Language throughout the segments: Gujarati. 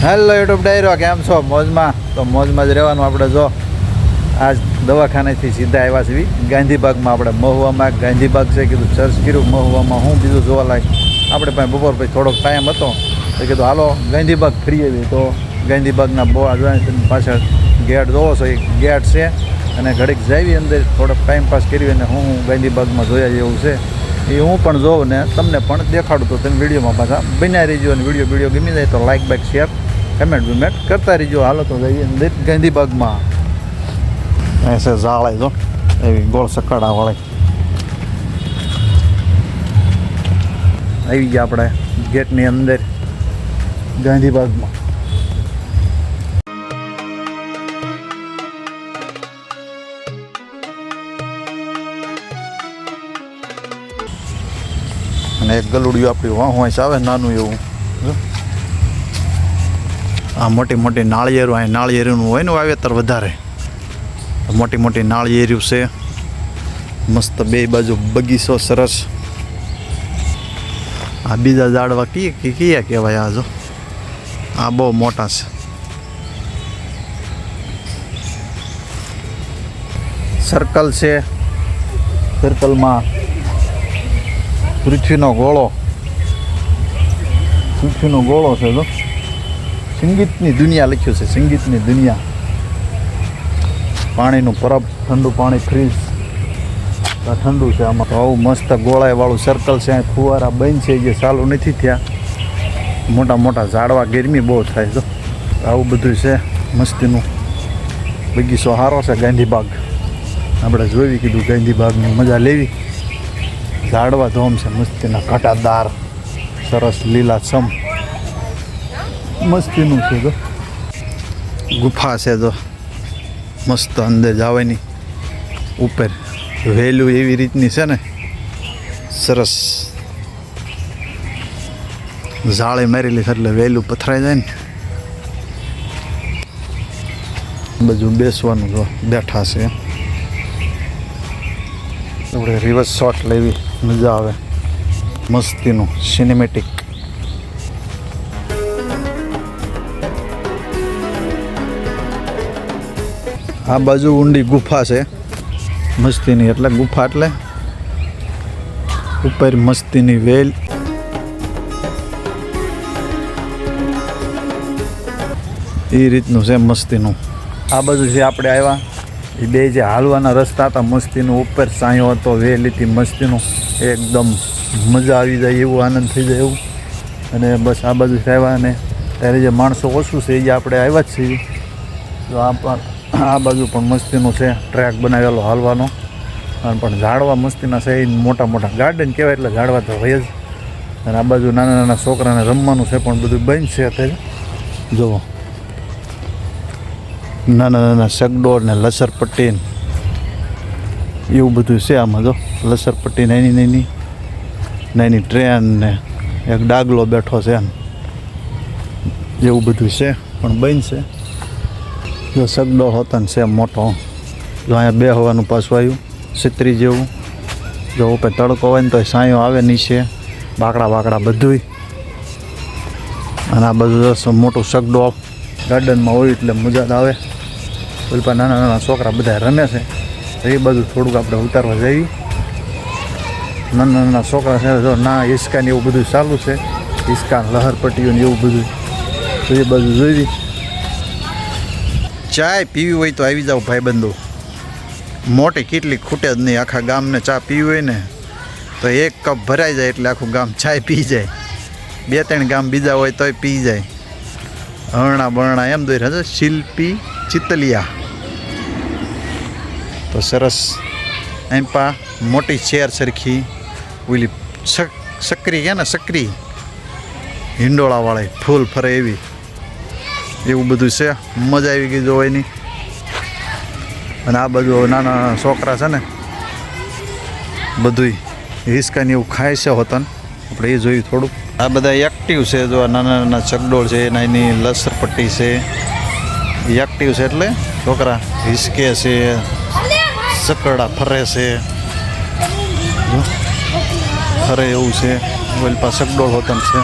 હેલો યુટ્યુબ ડાયરો, કેમ છો? મોજમાં? તો મોજમાં જ રહેવાનું. આપણે જો આજ દવાખાનેથી સીધા આવ્યા છીએ ગાંધીબાગમાં. આપણે મહુવામાં ગાંધીબાગ છે, કીધું સર્ચ કર્યું મહુવામાં હું બીજું જોવા લાયક. આપણે પાસે બપોર પછી થોડોક ટાઈમ હતો તો કીધું હાલો ગાંધીબાગ ફરી આવી. તો ગાંધીબાગના પાછળ ગેટ જોવો છો, એ ગેટ છે અને ઘડીક જાવી અંદર થોડોક ટાઈમ પાસ કરી અને હું ગાંધીબાગમાં જોયા જેવું છે એ હું પણ જોઉં ને તમને પણ દેખાડું. તો તમે વિડીયોમાં પાછા બન્યા રહીજો અને વિડીયો ગમી જાય તો લાઇક બાઇક શેર કમેન્ટ કરતા રહીજો. હાલો તો જઈએ અંદર ગાંધીબાગમાં. એસે ઝાડે જો એવી ગોળ સકાડા વાળી આવી ગયા આપણે ગેટની અંદર ગાંધીબાગમાં. અને એક ગલુડિયું આપણી વાંસ આવે નાનું એવું. આ મોટી મોટી નાળિયેરું, અહીં નાળિયેરનું હોય ને વાવેતર વધારે. મોટી મોટી નાળિયેરું છે મસ્ત, બે બાજુ બગીચો સરસ. આ બીજા ઝાડવા કયા કહેવાય? આ જો આ બહુ મોટા છે. સર્કલ છે, સર્કલમાં પૃથ્વીનો ગોળો છે. જો સંગીતની દુનિયા લખ્યું છે, સંગીતની દુનિયા. પાણીનું પરબ, ઠંડુ પાણી, ફ્રીજ ઠંડુ છે આમાં. તો આવું મસ્ત ગોળાઈવાળું સર્કલ છે. ફુવારા બંધ છે, જે ચાલુ નથી થયા. મોટા મોટા ઝાડવા, ગરમી બહુ થાય. તો આવું બધું છે મસ્તીનું. બગીચો સારો છે ગાંધીબાગ. આપણે જોઈ કીધું ગાંધીબાગની મજા લેવી. ઝાડવા ધોમ છે મસ્તીના, કાંટાદાર, સરસ લીલાછમ મસ્તીનું છે. તો ગુફા છે, તો મસ્ત અંદર જવાની. ઉપર વેલું એવી રીતની છે ને, સરસ જાળી મારેલી છે એટલે વેલું પથરાઈ જાય ને. બધું બેસવાનું જો બેઠા છે. આપણે રિવર્સ શોટ લેવી, મજા આવે મસ્તીનું સિનેમેટિક. આ બાજુ ઊંડી ગુફા છે મસ્તીની, એટલે ગુફા એટલે ઉપર મસ્તીની વેલ. એ રીતનું છે મસ્તીનું. આ બાજુ જે આપણે આવ્યા એ બે જે હાલવાના રસ્તા હતા મસ્તીનું, ઉપર સાંયો હતો, વેલ હતી મસ્તીનું. એકદમ મજા આવી જાય એવું, આનંદ થઈ જાય એવું. અને બસ આ બાજુ આવ્યા અને ત્યારે જે માણસો ઓછું છે એ આપણે આવ્યા જ છીએ. તો આ બાજુ પણ મસ્તીનું છે, ટ્રેક બનાવેલો હાલવાનો. પણ ઝાડવા મસ્તીના છે, એ મોટા મોટા ગાર્ડન કહેવાય એટલે ઝાડવા તો હોય જ. અને આ બાજુ નાના નાના છોકરાને રમવાનું છે પણ બધું બંધ છે અત્યારે. જુઓ નાના નાના સગડોળ ને લસરપટ્ટી એવું બધું છે આમાં. જો લસરપટ્ટી નાની ટ્રેન ને એક ડાગલો બેઠો છે એમ, એવું બધું છે પણ બંધ છે. જો સગડોળ હોતા છે મોટો. જો અહીંયા બે હોવાનું પાછું આવ્યું છત્રી જેવું. જો ઉપર તડકો હોય ને તો સાંયો આવે નીચે, બાકડા બધુંય. અને આ બધું મોટું સગડોળ ગાર્ડનમાં હોય એટલે મજા આવે. ઓલપા નાના નાના છોકરા બધા રમે છે. એ બધું થોડુંક આપણે ઉતારવા જઈએ. નાના નાના છોકરા છે, જો ના હિસકા ને એવું બધું ચાલુ છે. હિસકા લહરપટ્ટીઓ ને એવું બધું. તો એ બધું જોઈ. ચાય પીવી હોય તો આવી જાઓ ભાઈબંધો. મોટી કેટલી ખૂટે જ નહીં. આખા ગામને ચા પીવી હોય ને તો એક કપ ભરાઈ જાય એટલે આખું ગામ ચાય પી જાય. 2-3 ગામ બીજા હોય તોય પી જાય. હરણા બરણા એમ દોઈ રહ્યા છે. શિલ્પી ચિતલિયા તો સરસ. એમ પા મોટી ચેર સરખી ઓલી સકરી કે ને, સકરી હિંડોળાવાળી ફૂલ ફરે એવી, એવું બધું છે. મજા આવી ગઈ જોવાની. અને આ બાજુ નાના નાના છોકરા છે ને બધું હિસકાને એવું ખાય છે હોતન. આપણે એ જોયું થોડુંક. આ બધા એક્ટિવ છે. જો નાના નાના ચકડોળ છે, એની લસરપટ્ટી છે, એક્ટિવ છે એટલે છોકરા હિસકે છે, સકડા ફરે છે. ફરે એવું છે. ઓલ પાસે સગડોળ હોતન છે.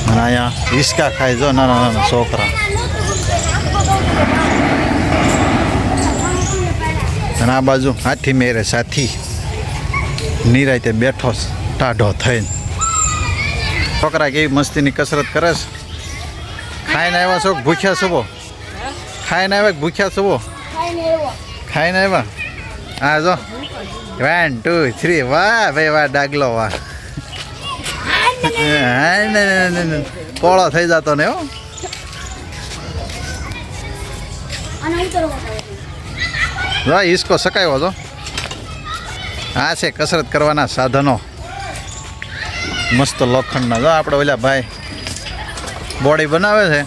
અને અહીંયા હિસકા ખાય જો નાના નાના છોકરા. અને આ બાજુ હાથી મેરે સાથી નિરાયતે બેઠો છે ટાઢો થઈને. છોકરા કેવી મસ્તીની કસરત કરે છે. ખાઈને આવ્યા છો ભૂખ્યા છો? ખાઈને આવ્યા ભૂખ્યા છો? ખાઈને આવ્યા. હા જો 1 2 3 વાહ ભાઈ વાહ ડાગલો વાહ. કોળો થઈ જતો ને હો. જો હિસકો સકાયો છો. આ છે કસરત કરવાના સાધનો મસ્ત લોખંડના. જો આપણે ઓલા ભાઈ બોડી બનાવે છે.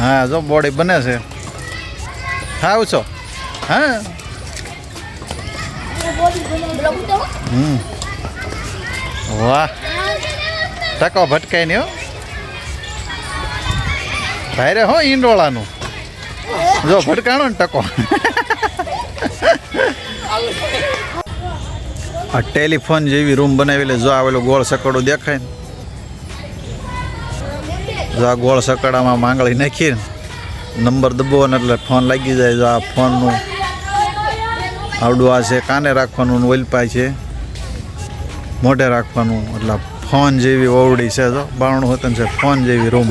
હા જો બોડી બને છે. હા છો હા. વાહ ટકો ભટકાય નહીં હો ભાઈ રે હો ઈંડોળાનું. જો ભટકાણો ને ટકો. આ ટેલિફોન જેવી રૂમ બનાવી લે. જો આવેલો ગોળ સકડો દેખાય ને. જો આ ગોળ સકડામાં માંગળી નાખીને નંબર દબાવો ને એટલે ફોન લાગી જાય. જો આ ફોનનું આવડું આ છે કાને રાખવાનું, ઓલપાય છે મોઢે રાખવાનું. એટલે ફોન જેવી ઓવડી છે. જો બારણું હતું છે ફોન જેવી રૂમ.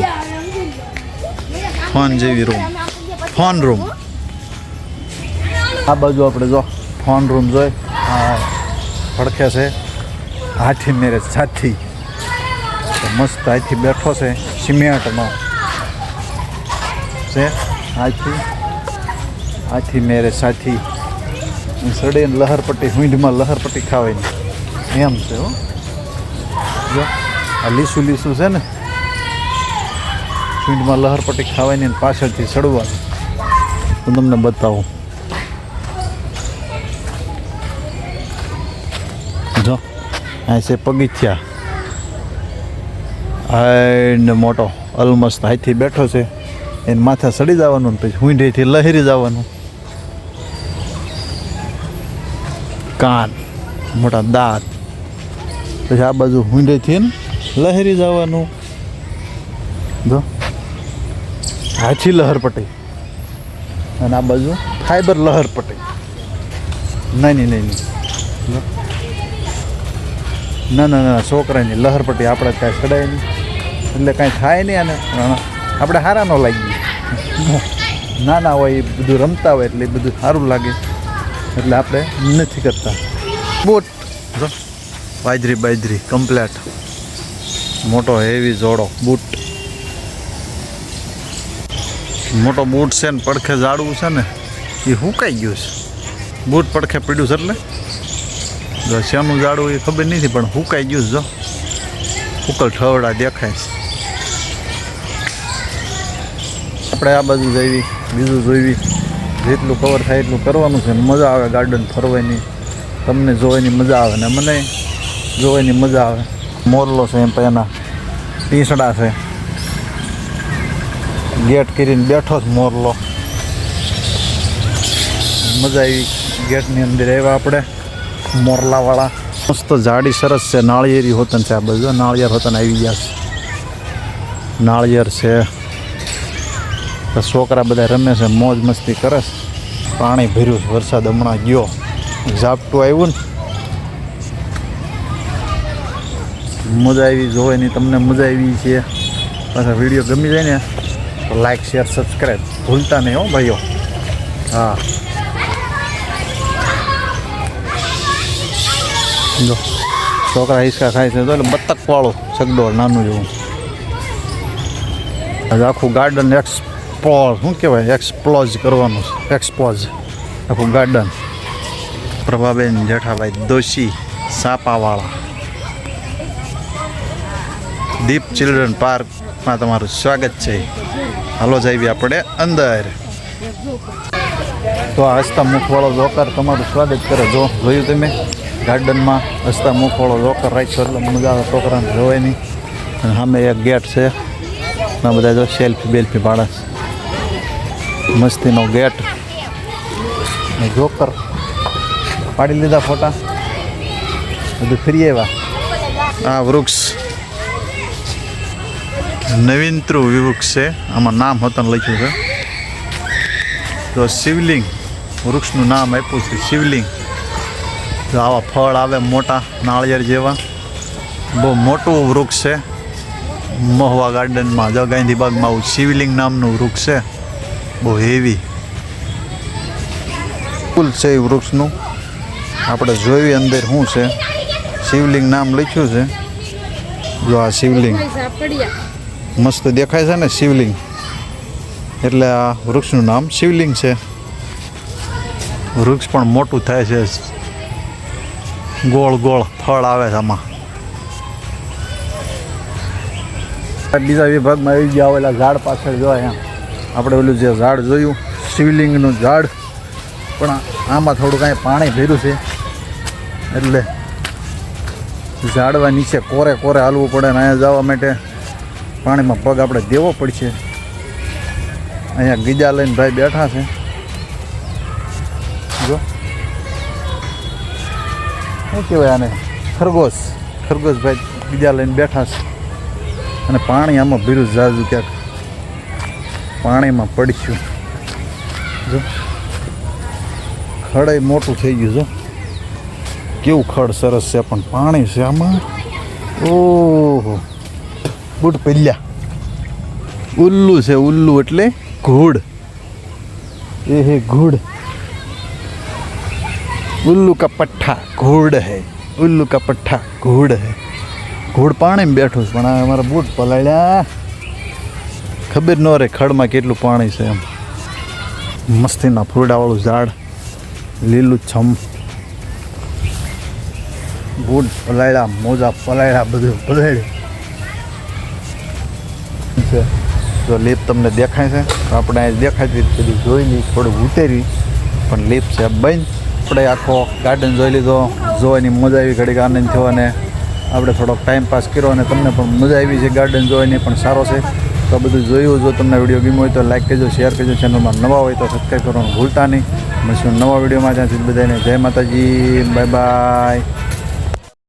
ફોન જેવી રૂમ, ફોન રૂમ. આ બાજુ આપણે જો ફોન રૂમ જોઈ આ પડખે છે હાથી મેરે સાથી. મસ્ત હાથી બેઠો છે સિમેન્ટનો છે હાથી. હાથી મેરે સાથી સડીને લહરપટ્ટી ઊંઢમાં લહરપટ્ટી ખાવાની એમ છે હો. જો આ લીસું લીસું છે ને ઊંઢમાં લહરપટ્ટી ખાવાની ને પાછળથી સડવાનું. હું તમને બતાવું. જો આ છે પગથિયા. ને મોટો અલમસ્ત હાથી બેઠો છે. એને માથે સડી જવાનું ને પછી ઊંઢેથી લહેરી જવાનું. કાન મોટા દાંત. પછી આ બાજુ ઊંઢેથી લહેરી જવાનું. જો હાથી લહરપટ્ટી અને આ બાજુ ફાઈબર લહરપટ્ટી. નાની નાની ના ના ના છોકરાની લહરપટ્ટી આપણે કાંઈ ચડાય નહીં એટલે કાંઈ થાય નહીં. અને આપણે સારા ન લાગીએ. નાના હોય એ બધું રમતા હોય એટલે એ બધું સારું લાગે એટલે આપણે નથી કરતા. બૂટ જો બાજરી બાજરી કમ્પ્લેટ મોટો હેવી જોડો બૂટ. મોટો બૂટ છે ને પડખે ઝાડવું છે ને એ હુકાઈ ગયું છે. બૂટ પડખે પીડ્યું છે એટલે જો શેનું ઝાડવું એ ખબર નથી પણ હુકાઈ ગયું. જો ઉકલ ઠવડા દેખાય છે. આપણે આ બાજુ જઈએ બીજું જોઈવી. જેટલું કવર થાય એટલું કરવાનું છે. મજા આવે ગાર્ડન ફરવાની. તમને જોવાની મજા આવે ને મને જોવાની મજા આવે. મોરલો છે એમ એના ટીસડા છે. ગેટ કરીને બેઠો જ મોરલો. મજા આવી. ગેટની અંદર આવ્યા આપણે મોરલાવાળા. મસ્ત જાડી સરસ છે. નાળિયેરી હોતન છે. આ બાજુ નાળિયેર હોતન આવી ગયા છે. નાળિયેર છે. છોકરા બધા રમે છે મોજ મસ્તી કરે છે. પાણી ભર્યું છે. વરસાદ હમણાં ગયો ઝાપટું આવ્યું ને મજા આવી જોવાની. તમને મજા આવી છે. પાછા વિડીયો ગમી જાય ને તો લાઈક શેર સબસ્ક્રાઈબ ભૂલતા નહીં હો ભાઈઓ. હા જો છોકરા હિસકા ખાય છે. તો એટલે બતકવાળું સગડોળ નાનું જેવું. આજે આખું ગાર્ડન એક્સપ્લોર શું કહેવાય એક્સપ્લોઝ કરવાનું છે. એક્સપોઝ આખું ગાર્ડન. પ્રભાબેન જેઠાભાઈ દોશી સાપાવાળા દીપ ચિલ્ડ્રન પાર્કમાં તમારું સ્વાગત છે. હાલો જઈએ આપણે અંદર. તો આ હસતા મુખવાળો જોકર તમારું સ્વાગત કરે. જો જોયું તમે ગાર્ડનમાં હસતા મુખવાળો જોકર રાખ્યો એટલે મજા આવે છોકરાને જોવાની. અને સામે એક ગેટ છે. એમાં બધા જો સેલ્ફી બેલ્ફી પાડે. મસ્તીનો ગેટ. જોકર પાડી લીધા ફોટા. બધું ફરી આવ્યા. આ વૃક્ષ નવીનતૃ વૃક્ષ છે, આમાં નામ હોતન લખ્યું છે. તો શિવલિંગ વૃક્ષનું નામ આપ્યું છે શિવલિંગ. તો આવા ફળ આવે મોટા નાળિયેર જેવા, બહુ મોટું વૃક્ષ છે. મહુવા ગાર્ડનમાં જો ગાંધીબાગમાં આવું શિવલિંગ નામનું વૃક્ષ છે, બહુ હેવી ફૂલ છે એ વૃક્ષનું. આપણે જોયું અંદર શું છે. શિવલિંગ નામ લખ્યું છે. જો આ શિવલિંગ મસ્ત દેખાય છે ને શિવલિંગ, એટલે આ વૃક્ષનું નામ શિવલિંગ છે. વૃક્ષ પણ મોટું થાય છે, ગોળ ગોળ ફળ આવે છે આમાં. બીજા વિભાગમાં આવી ગયા ઓલા ઝાડ પાછળ જો અહીંયા આપણે ઓલું જે ઝાડ જોયું શિવલિંગનું ઝાડ, પણ આમાં થોડું કાંઈ પાણી ભર્યું છે એટલે ઝાડવા નીચે કોરે કોરે હાલવું પડે ને અહીંયા જવા માટે પાણીમાં પગ આપણે દેવો પડશે. અહીંયા ગીજા લઈને ભાઈ બેઠા છે. જો શું કહેવાય આને, ખરગોશ ભાઈ ગીજા લઈને બેઠા છે. અને પાણી આમાં ભીરું જાજુ ક્યાંક પાણીમાં પડ્યું. જો ખડ મોટું થઈ ગયું. જો કેવું ખડ સરસ છે, પણ પાણી છે આમાં. ઓહો બૂટ પહેર્યા. ઉલ્લુ છે, ઉલ્લુ એટલે ઘૂડ. એ હે ઘૂડ, ઉલ્લુ કા પઠ્ઠા ઘૂડ હે, ઉલ્લુ કા પઠ્ઠા ઘૂડ હે. ઘૂડ પાણીમાં બેઠું છે, પણ અમારા બૂટ પલાળ્યા. ખબર ન રહે ખડમાં કેટલું પાણી છે એમ. મસ્તીના ફૂરડાવાળું ઝાડ, લીલું છમ. બૂટ પલાળ્યા, મોજા પલાળ્યા, બધું પલાળ્યું છે. જો લીપ તમને દેખાય છે તો આપણે અહીં દેખાતી બધું જોઈ લઈ, થોડું ઉતેરી, પણ લીપ છે બંધ. આપણે આખો ગાર્ડન જોઈ લીધો, જોવાની મજા આવી, ઘડીક આનંદ થયો અને આપણે થોડોક ટાઈમ પાસ કર્યો અને તમને પણ મજા આવી છે. ગાર્ડન જોવાની પણ સારો છે. તો બધું જોયું. જો તમને વિડીયો ગમ્યો હોય તો લાઈક કરજો, શેર કરજો. ચેનલમાં નવા હોય તો સબસ્ક્રાઈબ કરવાનું ભૂલતા નહીં. મળશું નવા વિડીયોમાં. ત્યાંથી બધાને જય માતાજી, બાય બાય.